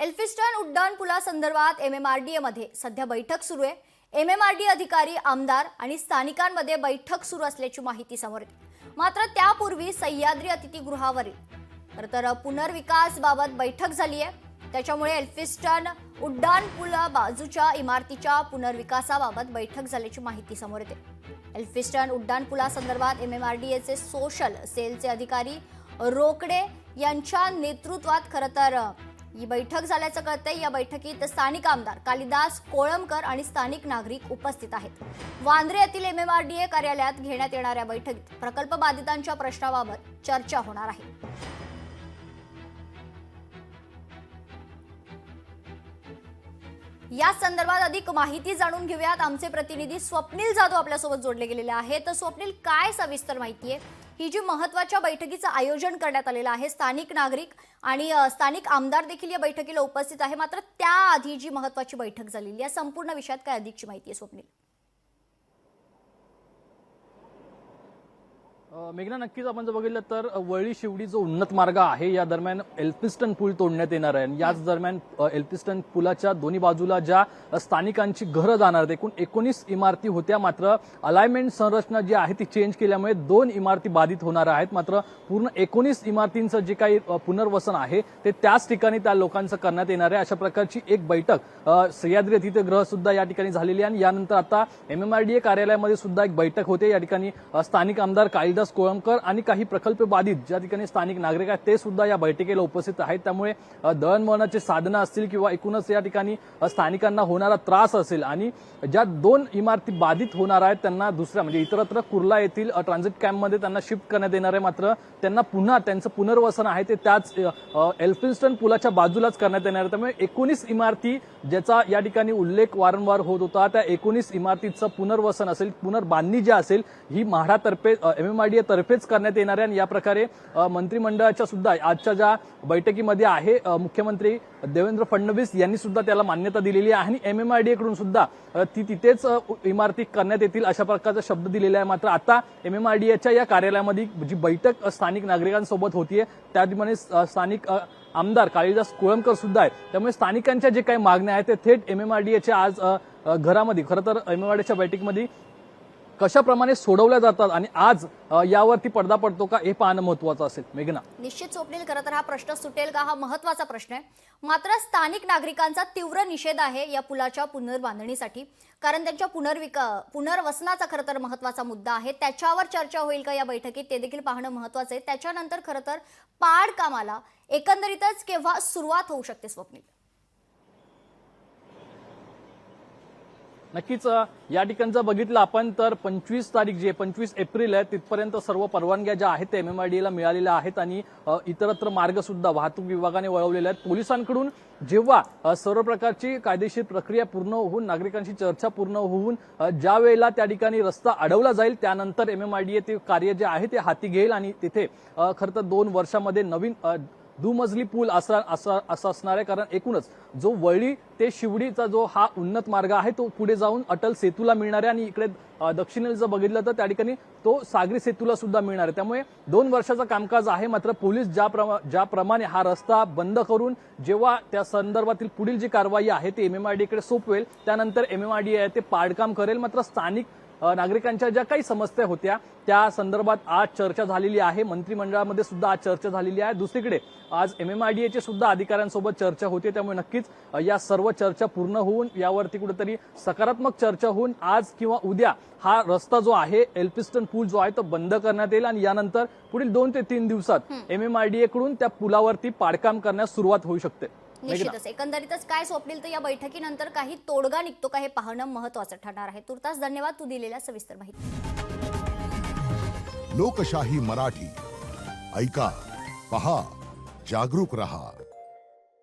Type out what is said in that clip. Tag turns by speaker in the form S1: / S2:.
S1: Elphinstone उड्डाण पुलासंदर्भात MMRDA मध्ये सध्या बैठक सुरू आहे। MMRDA अधिकारी, आमदार आणि स्थानिकांमध्ये बैठक सुरू असल्याची माहिती समोर येते। मात्र त्यापूर्वी सह्याद्री अतिथीगृहावरील तर पुनर्विकासाबाबत बैठक झाली आहे। त्याच्यामुळे एल्फिस्टन उड्डाण पुला बाजूच्या इमारतीच्या पुनर्विकासाबाबत बैठक झाल्याची माहिती समोर येते। एल्फिस्टन उड्डाण पुलासंदर्भात MMRDAचे सोशल सेलचे अधिकारी रोकडे यांच्या नेतृत्वात खरतर ही बैठक झाल्याचं कळतंय। या बैठकीत स्थानिक आमदार कालिदास कोळंबकर आणि स्थानिक नागरिक उपस्थित आहेत। वांद्रे येथील MMRDA कार्यालयात घेण्यात येणाऱ्या बैठकीत प्रकल्प बाधितांच्या प्रश्नाबाबत चर्चा होणार आहे। या संदर्भात अधिक माहिती जाणून घेऊयात। आमचे प्रतिनिधी स्वप्नील जाधव आपल्यासोबत जोडले गेलेले आहेत। तर स्वप्नील, काय सविस्तर माहिती आहे? ही जी महत्त्वाच्या बैठकीचं आयोजन करण्यात आलेलं आहे, स्थानिक नागरिक आणि स्थानिक आमदार देखील या बैठकीला उपस्थित आहे, मात्र त्याआधी जी महत्त्वाची बैठक झालेली या संपूर्ण विषयात काय अधिकची माहिती आहे स्वप्नील?
S2: मेघना, नक्कीच आपण जर बघितलं तर वळी शिवडी जो उन्नत मार्ग आहे या दरम्यान एल्फिस्टन पूल तोडण्यात येणार आहे। याच दरम्यान एल्फिस्टन पुलाच्या दोन्ही बाजूला ज्या स्थानिकांची घरं जाणार आहेत, एकूण 19 इमारती होत्या, मात्र अलाइनमेंट संरचना जी आहे ती चेंज केल्यामुळे 2 इमारती बाधित होणार आहेत। मात्र पूर्ण 19 इमारतींचं जे काही पुनर्वसन आहे ते त्याच ठिकाणी त्या लोकांचं करण्यात येणार आहे। अशा प्रकारची एक बैठक सह्याद्री अतिथीगृह सुद्धा या ठिकाणी झालेली आहे आणि यानंतर आता MMRDA कार्यालयामध्ये सुद्धा एक बैठक होते। या ठिकाणी स्थानिक आमदार कालिदास कोळंबकर आणि काही प्रकल्प बाधित ज्या ठिकाणी स्थानिक नागरिक आहेत ते सुद्धा या बैठकीला उपस्थित आहेत। त्यामुळे दळणवळणाचे साधनं असतील किंवा एकूणच या ठिकाणी स्थानिकांना होणारा त्रास असेल आणि ज्या 2 इमारती बाधित होणार आहेत त्यांना दुसऱ्या म्हणजे इतरत्र कुर्ला येथील ट्रान्झिट कॅम्पमध्ये त्यांना शिफ्ट करण्यात येणार आहे। मात्र त्यांना पुन्हा त्यांचं पुनर्वसन आहे ते त्याच एल्फिस्टन पुलाच्या बाजूलाच करण्यात येणार आहे। त्यामुळे 19 इमारती ज्याचा या ठिकाणी उल्लेख वारंवार होत होता, त्या 19 इमारतीचं पुनर्वसन असेल, पुनर्बांधणी जी असेल ही म्हाडातर्फे MMRDA तर्फेच करण्यात येणार आहे। आणि या प्रकारे मंत्रिमंडळाच्या सुद्धा आजच्या ज्या बैठकीमध्ये आहे मुख्यमंत्री देवेंद्र फडणवीस यांनी सुद्धा त्याला मान्यता दिलेली आहे आणि MMRDA कडून सुद्धा तिथेच इमारती करण्यात येतील अशा प्रकारचा शब्द दिलेला आहे। मात्र आता MMRDAच्या या कार्यालयामध्ये जी बैठक स्थानिक नागरिकांसोबत होतीये त्यामध्ये स्थानिक आमदार कालिदास कोळंबकर सुद्धा आहेत। त्यामुळे स्थानिकांच्या जे काही मागण्या आहेत ते थेट MMRDAच्या आज घरामध्ये खरं तर MMRDAच्या बैठकीमध्ये कशाप्रमाणे सोडवल्या जातात आणि आज यावरती पडदा पडतो का हे पाहणं महत्त्वाचं असेल। मेघना,
S1: निश्चित स्वप्नील, खरं तर हा प्रश्न सुटेल का हा महत्त्वाचा प्रश्न आहे। मात्र स्थानिक नागरिकांचा तीव्र निषेध आहे या पुलाच्या पुनर्बांधणीसाठी, कारण त्यांच्या पुनर्वसनाचा खरं तर महत्त्वाचा मुद्दा आहे। त्याच्यावर चर्चा होईल का या बैठकीत ते देखील पाहणं महत्त्वाचं आहे। त्याच्यानंतर खरं तर पाड कामाला एकंदरीतच केव्हा सुरुवात होऊ शकते स्वप्नील?
S2: नक्कीच या ठिकाणचं बघितलं आपण तर 25 तारीख जे 25 एप्रिल आहे तिथपर्यंत सर्व परवानग्या ज्या आहेत त्या MMRDAला मिळालेल्या आहेत आणि इतरत्र मार्ग सुद्धा वाहतूक विभागाने वळवलेले आहेत। पोलिसांकडून जेव्हा सर्व प्रकारची कायदेशीर प्रक्रिया पूर्ण होऊन नागरिकांशी चर्चा पूर्ण होऊन ज्या वेळेला त्या ठिकाणी रस्ता अडवला जाईल त्यानंतर MMRDA ते कार्य जे आहे ते हाती घेईल आणि तिथे खरं तर 2 वर्षामध्ये नवीन दुमजली पूल असं असणार आहे। कारण एकूणच जो वळी ते शिवडीचा जो हा उन्नत मार्ग आहे तो पुढे जाऊन अटल सेतूला मिळणार आहे आणि इकडे दक्षिणेला जर बघितलं तर त्या ठिकाणी तो सागरी सेतूला सुद्धा मिळणार आहे। त्यामुळे 2 वर्षाचं कामकाज आहे। मात्र पोलीस ज्याप्रमाणे हा रस्ता बंद करून जेव्हा त्या संदर्भातील पुढील जी कारवाई आहे ती MMRDA कडे सोपवेल त्यानंतर MMRDA आहे ते पाडकाम करेल। मात्र स्थानिक नागरिकांच्या ज्या काही समस्या होत्या त्या संदर्भात आज चर्चा झालेली आहे। मंत्रिमंडळामध्ये सुद्धा आज चर्चा झालेली आहे। दुसरीकडे आज MMRDAचे सुद्धा अधिकाऱ्यांसोबत चर्चा होते। त्यामुळे नक्कीच या सर्व चर्चा पूर्ण होऊन यावरती कुठेतरी सकारात्मक चर्चा होऊन आज किंवा उद्या हा रस्ता जो आहे एल्फिस्टन पूल जो आहे तो बंद करण्यात येईल आणि यानंतर पुढील 2 ते 3 दिवसात MMRDA कडून त्या पुलावरती पाडकाम करण्यास सुरुवात होऊ शकते।
S1: निश्चितच एकंदरीतच काय स्वप्नील, तर या बैठकीनंतर काही तोडगा निघतो का हे पाहणं महत्त्वाचं ठरणार आहे। तुर्तास धन्यवाद तू दिलेल्या सविस्तर माहिती।
S3: लोकशाही मराठी ऐका, पहा, जागरूक रहा।